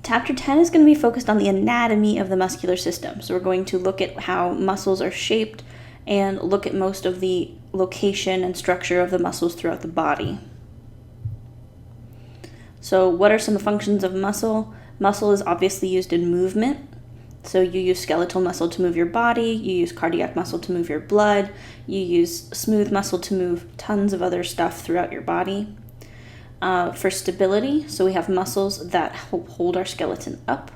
Chapter 10 is going to be focused on the anatomy of the muscular system. So we're going to look at how muscles are shaped and look at most of the location and structure of the muscles throughout the body. So what are some functions of muscle? Muscle is obviously used in movement. So you use skeletal muscle to move your body, you use cardiac muscle to move your blood, you use smooth muscle to move tons of other stuff throughout your body. For stability, so we have muscles that help hold our skeleton up.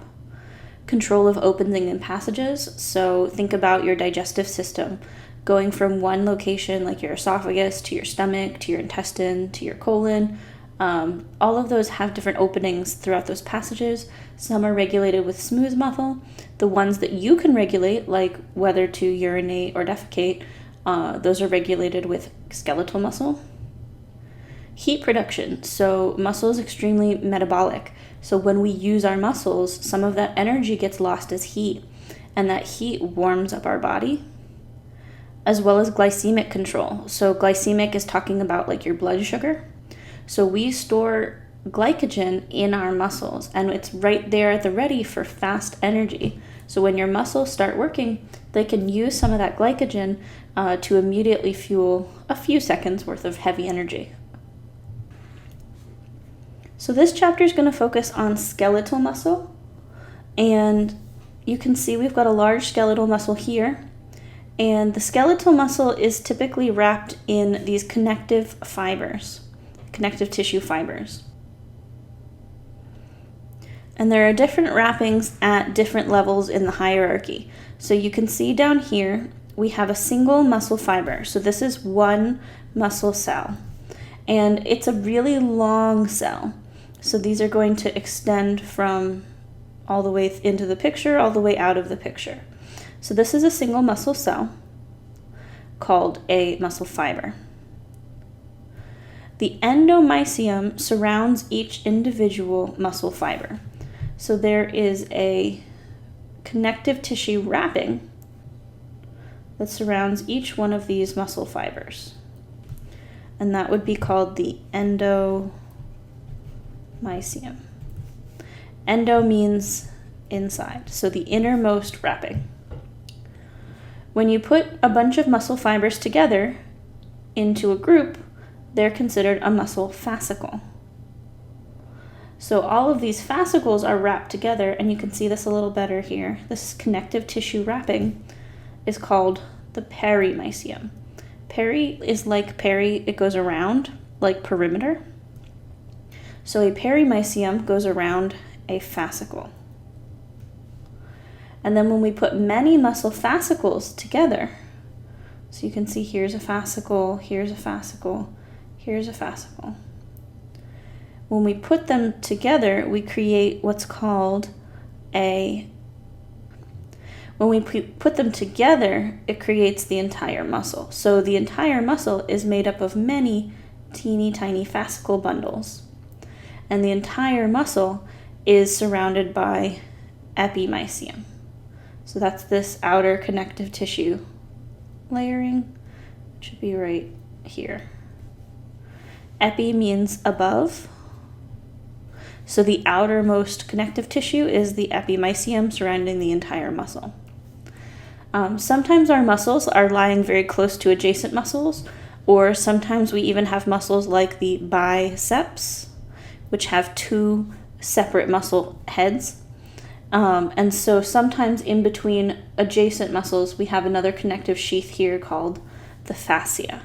Control of opening and passages, so think about your digestive system going from one location like your esophagus to your stomach to your intestine to your colon. All of those have different openings throughout those passages. Some are regulated with smooth muscle. The ones that you can regulate, like whether to urinate or defecate, those are regulated with skeletal muscle. Heat production. So muscle is extremely metabolic. So when we use our muscles, some of that energy gets lost as heat, and that heat warms up our body. As well as glycemic control. So glycemic is talking about like your blood sugar. So we store glycogen in our muscles, and it's right there at the ready for fast energy. So when your muscles start working, they can use some of that glycogen to immediately fuel a few seconds worth of heavy energy. So this chapter is going to focus on skeletal muscle, and you can see we've got a large skeletal muscle here, and the skeletal muscle is typically wrapped in these connective fibers, connective tissue fibers. And there are different wrappings at different levels in the hierarchy. So you can see down here, we have a single muscle fiber. So this is one muscle cell, and it's a really long cell. So these are going to extend from all the way into the picture, all the way out of the picture. So this is a single muscle cell called a muscle fiber. The endomysium surrounds each individual muscle fiber. So there is a connective tissue wrapping that surrounds each one of these muscle fibers. And that would be called the endomysium. Endo means inside, so the innermost wrapping. When you put a bunch of muscle fibers together into a group, they're considered a muscle fascicle. So all of these fascicles are wrapped together, and you can see this a little better here. This connective tissue wrapping is called the perimysium. Peri is like peri, it goes around, like perimeter. So a perimysium goes around a fascicle. And then when we put many muscle fascicles together, so you can see here's a fascicle, here's a fascicle, here's a fascicle. When we put them together, we create what's called when we put them together, it creates the entire muscle. So the entire muscle is made up of many teeny tiny fascicle bundles. And the entire muscle is surrounded by epimysium. So that's this outer connective tissue layering. It should be right here. Epi means above. So the outermost connective tissue is the epimysium surrounding the entire muscle. Sometimes our muscles are lying very close to adjacent muscles, or sometimes we even have muscles like the biceps, which have two separate muscle heads. And so sometimes in between adjacent muscles, we have another connective sheath here called the fascia.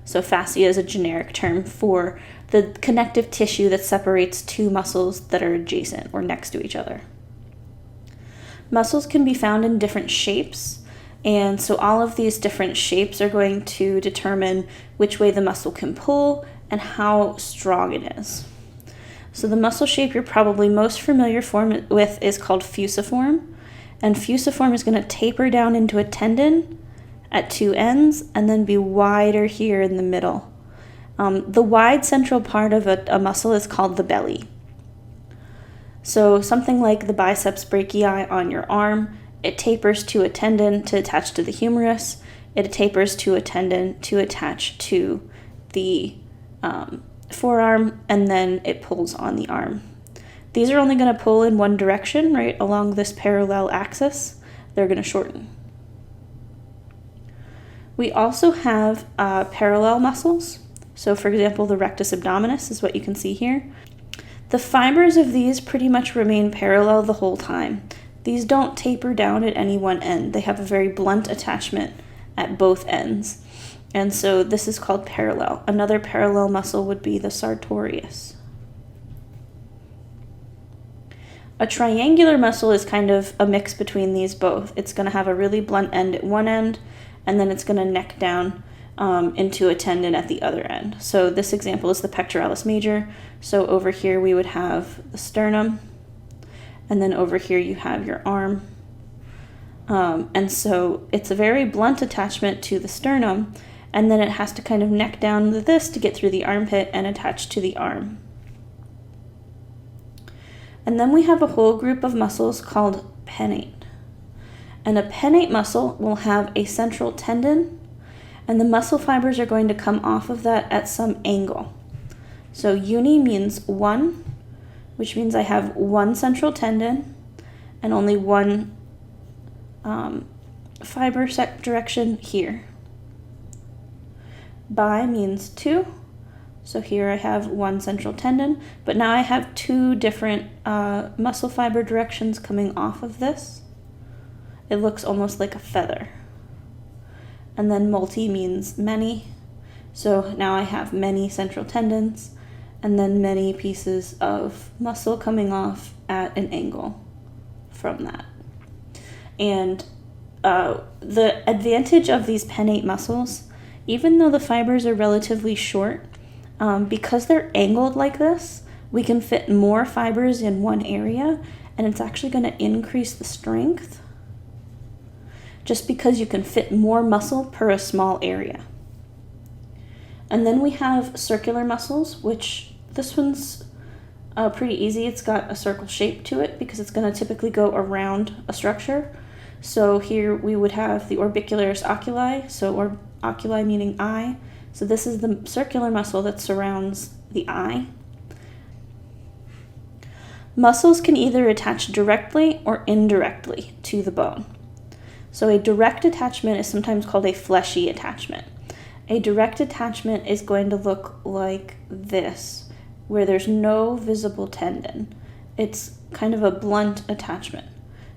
So fascia is a generic term for the connective tissue that separates two muscles that are adjacent or next to each other. Muscles can be found in different shapes, and so all of these different shapes are going to determine which way the muscle can pull and how strong it is. So the muscle shape you're probably most familiar with is called fusiform, and fusiform is going to taper down into a tendon at two ends and then be wider here in the middle. The wide central part of a muscle is called the belly. So something like the biceps brachii on your arm, it tapers to a tendon to attach to the humerus. It tapers to a tendon to attach to the forearm, and then it pulls on the arm. These are only going to pull in one direction, right, along this parallel axis. They're going to shorten. We also have parallel muscles. So for example, the rectus abdominis is what you can see here. The fibers of these pretty much remain parallel the whole time. These don't taper down at any one end. They have a very blunt attachment at both ends. And so this is called parallel. Another parallel muscle would be the sartorius. A triangular muscle is kind of a mix between these both. It's going to have a really blunt end at one end, and then it's going to neck down into a tendon at the other end. So this example is the pectoralis major. So over here we would have the sternum, and then over here you have your arm. And so it's a very blunt attachment to the sternum, and then it has to kind of neck down to this to get through the armpit and attach to the arm. And then we have a whole group of muscles called pennate. And a pennate muscle will have a central tendon, and the muscle fibers are going to come off of that at some angle. So uni means one, which means I have one central tendon and only one fiber set direction here. Bi means two. So here I have one central tendon, but now I have two different muscle fiber directions coming off of this. It looks almost like a feather. And then multi means many. So now I have many central tendons and then many pieces of muscle coming off at an angle from that. And the advantage of these pennate muscles, even though the fibers are relatively short, because they're angled like this, we can fit more fibers in one area, and it's actually going to increase the strength just because you can fit more muscle per a small area. And then we have circular muscles, which this one's pretty easy. It's got a circle shape to it because it's going to typically go around a structure. So here we would have the orbicularis oculi, so oculi meaning eye. So this is the circular muscle that surrounds the eye. Muscles can either attach directly or indirectly to the bone. So a direct attachment is sometimes called a fleshy attachment. A direct attachment is going to look like this, where there's no visible tendon. It's kind of a blunt attachment.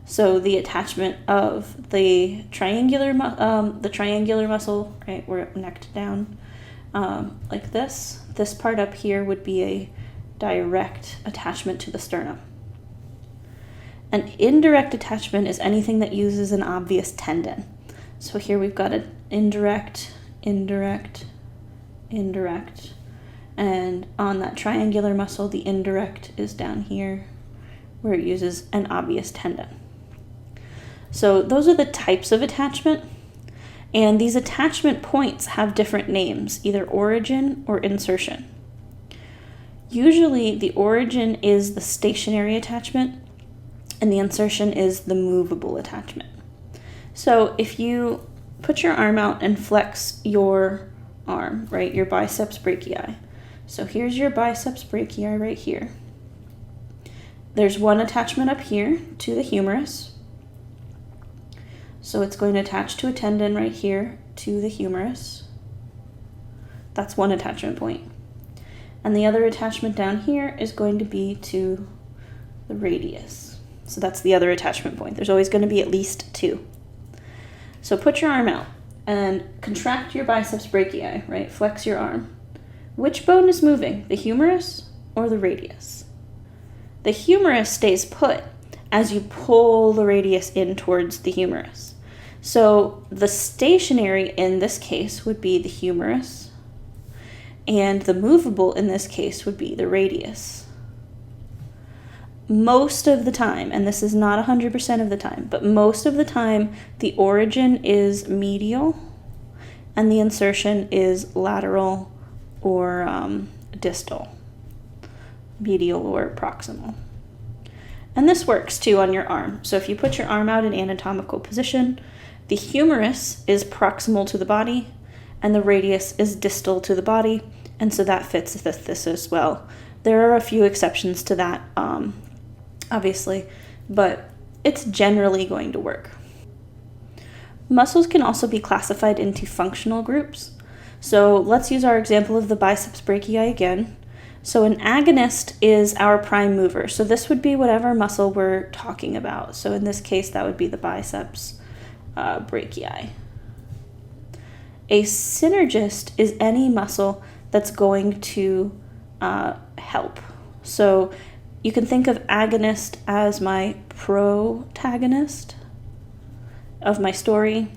So the attachment of the triangular muscle, right, where it necked down, like this. This part up here would be a direct attachment to the sternum. An indirect attachment is anything that uses an obvious tendon. So here we've got an indirect, indirect, indirect. And on that triangular muscle, the indirect is down here where it uses an obvious tendon. So those are the types of attachment. And these attachment points have different names, either origin or insertion. Usually the origin is the stationary attachment and the insertion is the movable attachment. So if you put your arm out and flex your arm, right, your biceps brachii. So here's your biceps brachii right here. There's one attachment up here to the humerus. So it's going to attach to a tendon right here to the humerus. That's one attachment point. And the other attachment down here is going to be to the radius. So that's the other attachment point. There's always going to be at least two. So put your arm out and contract your biceps brachii, right? Flex your arm. Which bone is moving, the humerus or the radius? The humerus stays put as you pull the radius in towards the humerus. So the stationary in this case would be the humerus, and the movable in this case would be the radius. Most of the time, and this is not 100% of the time, but most of the time the origin is medial and the insertion is lateral or distal, medial or proximal. And this works too on your arm. So if you put your arm out in anatomical position, the humerus is proximal to the body and the radius is distal to the body, and so that fits this as well. There are a few exceptions to that obviously, but it's generally going to work. Muscles can also be classified into functional groups. So let's use our example of the biceps brachii again. So an agonist is our prime mover. So this would be whatever muscle we're talking about. So in this case, that would be the biceps brachii. A synergist is any muscle that's going to help. So you can think of agonist as my protagonist of my story,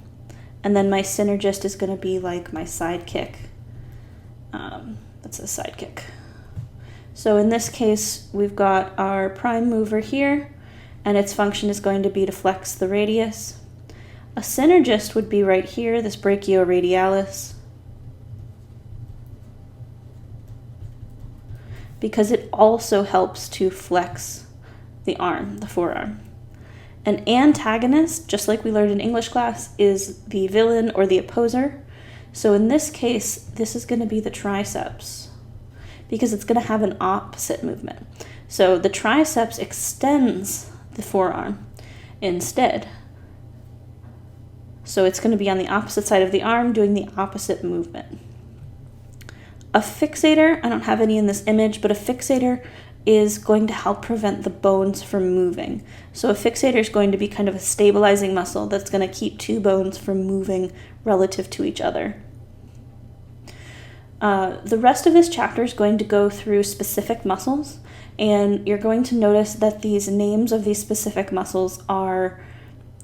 and then my synergist is going to be like my sidekick. That's a sidekick. So in this case, we've got our prime mover here, and its function is going to be to flex the radius. A synergist would be right here, this brachioradialis, because it also helps to flex the arm, the forearm. An antagonist, just like we learned in English class, is the villain or the opposer. So in this case, this is going to be the triceps, because it's going to have an opposite movement. So the triceps extends the forearm instead. So it's going to be on the opposite side of the arm doing the opposite movement. A fixator, I don't have any in this image, but a fixator is going to help prevent the bones from moving. So a fixator is going to be kind of a stabilizing muscle that's going to keep two bones from moving relative to each other. The rest of this chapter is going to go through specific muscles, and you're going to notice that these names of these specific muscles are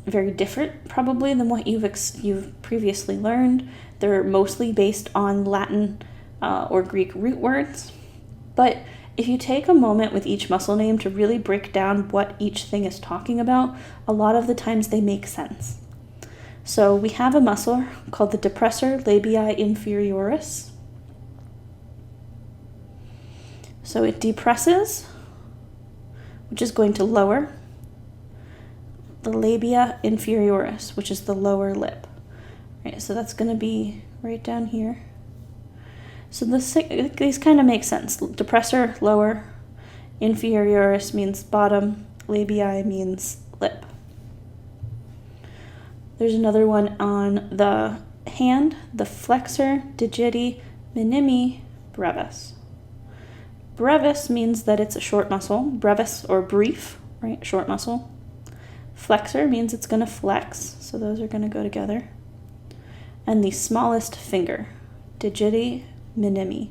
very different probably than what you've previously learned. They're mostly based on Latin or Greek root words, but if you take a moment with each muscle name to really break down what each thing is talking about, a lot of the times they make sense. So we have a muscle called the depressor labii inferioris. So it depresses, which is going to lower the labia inferioris, which is the lower lip. Right, so that's going to be right down here. So these kind of make sense. Depressor, lower, inferioris means bottom, labii means lip. There's another one on the hand, the flexor digiti minimi brevis. Brevis means that it's a short muscle. Brevis or brief, right? Short muscle. Flexor means it's going to flex, so those are going to go together. And the smallest finger, digiti minimi.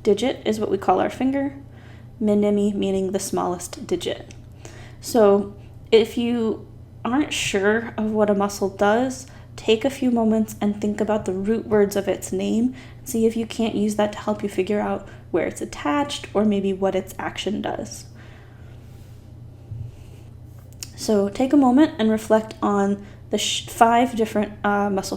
Digit is what we call our finger. Minimi meaning the smallest digit. So if you aren't sure of what a muscle does, take a few moments and think about the root words of its name. See if you can't use that to help you figure out where it's attached or maybe what its action does. So take a moment and reflect on the 5 different muscle